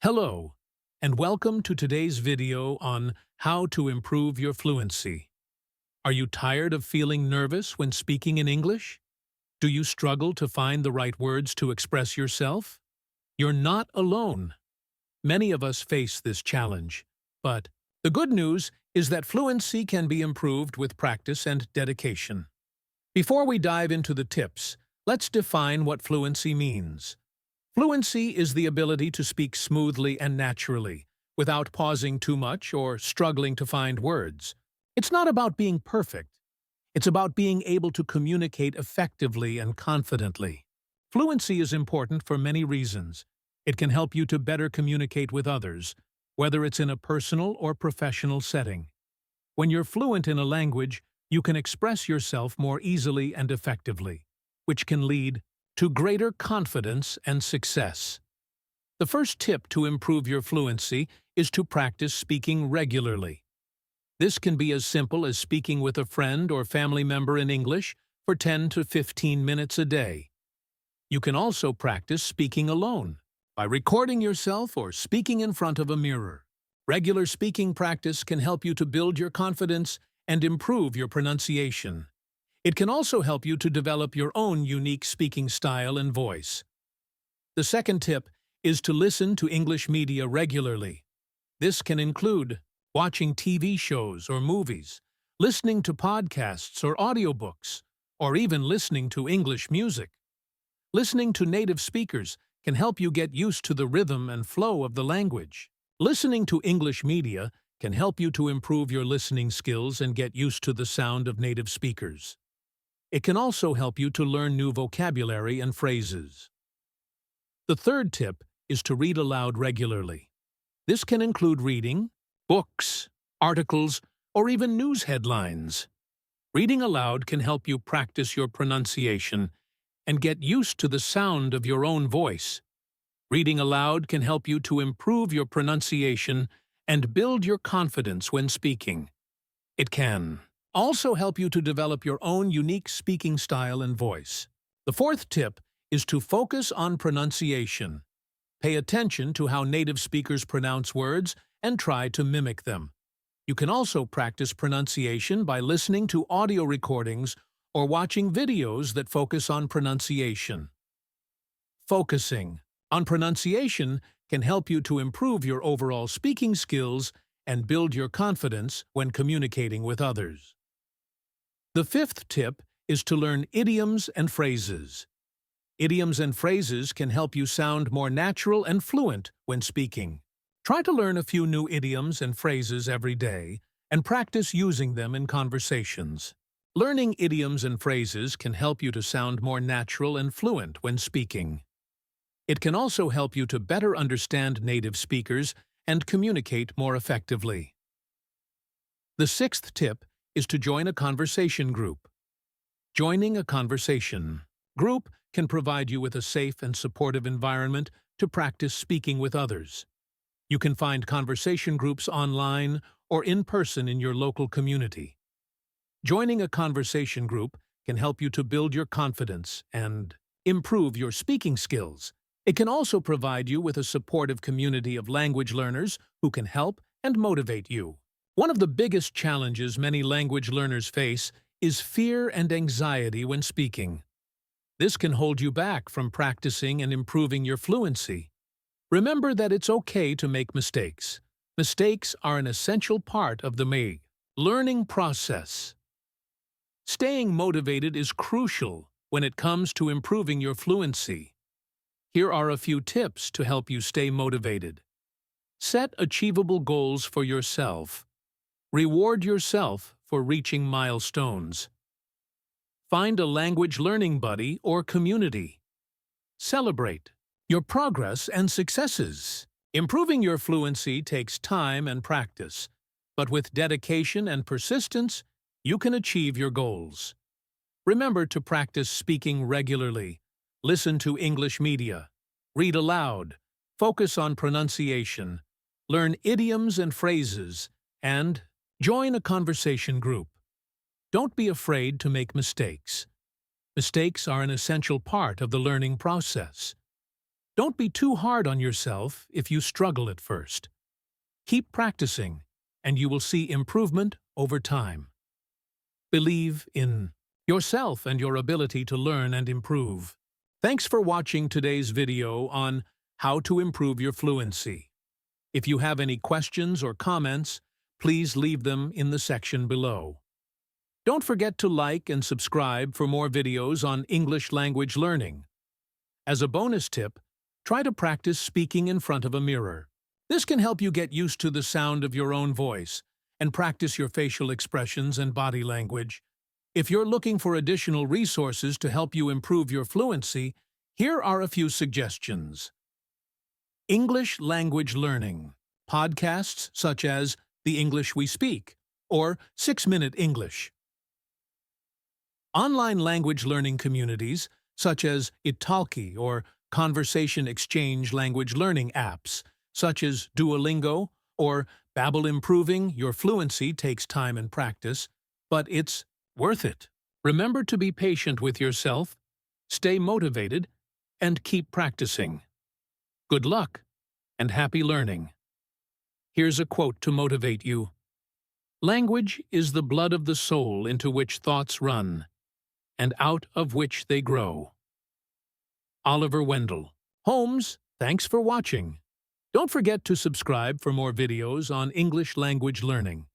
Hello, and welcome to today's video on how to improve your fluency. Are you tired of feeling nervous when speaking in English? Do you struggle to find the right words to express yourself? You're not alone. Many of us face this challenge, but the good news is that fluency can be improved with practice and dedication. Before we dive into the tips, let's define what fluency means. Fluency is the ability to speak smoothly and naturally, without pausing too much or struggling to find words. It's not about being perfect. It's about being able to communicate effectively and confidently. Fluency is important for many reasons. It can help you to better communicate with others, whether it's in a personal or professional setting. When you're fluent in a language, you can express yourself more easily and effectively, which can lead to greater confidence and success. The first tip to improve your fluency is to practice speaking regularly. This can be as simple as speaking with a friend or family member in English for 10 to 15 minutes a day. You can also practice speaking alone by recording yourself or speaking in front of a mirror. Regular speaking practice can help you to build your confidence and improve your pronunciation. It can also help you to develop your own unique speaking style and voice. The second tip is to listen to English media regularly. This can include watching TV shows or movies, listening to podcasts or audiobooks, or even listening to English music. Listening to native speakers can help you get used to the rhythm and flow of the language. Listening to English media can help you to improve your listening skills and get used to the sound of native speakers. It can also help you to learn new vocabulary and phrases. The third tip is to read aloud regularly. This can include reading books, articles, or even news headlines. Reading aloud can help you practice your pronunciation and get used to the sound of your own voice. Reading aloud can help you to improve your pronunciation and build your confidence when speaking. It can also help you to develop your own unique speaking style and voice. The fourth tip is to focus on pronunciation. Pay attention to how native speakers pronounce words and try to mimic them. You can also practice pronunciation by listening to audio recordings or watching videos that focus on pronunciation. Focusing on pronunciation can help you to improve your overall speaking skills and build your confidence when communicating with others. The fifth tip is to learn idioms and phrases. Idioms and phrases can help you sound more natural and fluent when speaking. Try to learn a few new idioms and phrases every day and practice using them in conversations. Learning idioms and phrases can help you to sound more natural and fluent when speaking. It can also help you to better understand native speakers and communicate more effectively. The sixth tip is to join a conversation group. Joining a conversation group can provide you with a safe and supportive environment to practice speaking with others. You can find conversation groups online or in person in your local community. Joining a conversation group can help you to build your confidence and improve your speaking skills. It can also provide you with a supportive community of language learners who can help and motivate you. One of the biggest challenges many language learners face is fear and anxiety when speaking. This can hold you back from practicing and improving your fluency. Remember that it's okay to make mistakes. Mistakes are an essential part of the learning process. Staying motivated is crucial when it comes to improving your fluency. Here are a few tips to help you stay motivated. Set achievable goals for yourself. Reward yourself for reaching milestones. Find a language learning buddy or community. Celebrate your progress and successes. Improving your fluency takes time and practice, but with dedication and persistence, you can achieve your goals. Remember to practice speaking regularly. Listen to English media. Read aloud. Focus on pronunciation. Learn idioms and phrases. And join a conversation group. Don't be afraid to make mistakes. Mistakes are an essential part of the learning process. Don't be too hard on yourself if you struggle at first. Keep practicing, and you will see improvement over time. Believe in yourself and your ability to learn and improve. Thanks for watching today's video on how to improve your fluency. If you have any questions or comments, please leave them in the section below. Don't forget to like and subscribe for more videos on English language learning. As a bonus tip, try to practice speaking in front of a mirror. This can help you get used to the sound of your own voice and practice your facial expressions and body language. If you're looking for additional resources to help you improve your fluency, here are a few suggestions. English language learning. Podcasts such as The English We Speak or 6-Minute English. Online language learning communities such as Italki or conversation exchange language learning apps such as Duolingo or Babbel. Improving your fluency takes time and practice, but it's worth it. Remember to be patient with yourself, stay motivated, and keep practicing. Good luck and happy learning. Here's a quote to motivate you. Language is the blood of the soul into which thoughts run, and out of which they grow. Oliver Wendell. Holmes, thanks for watching. Don't forget to subscribe for more videos on English language learning.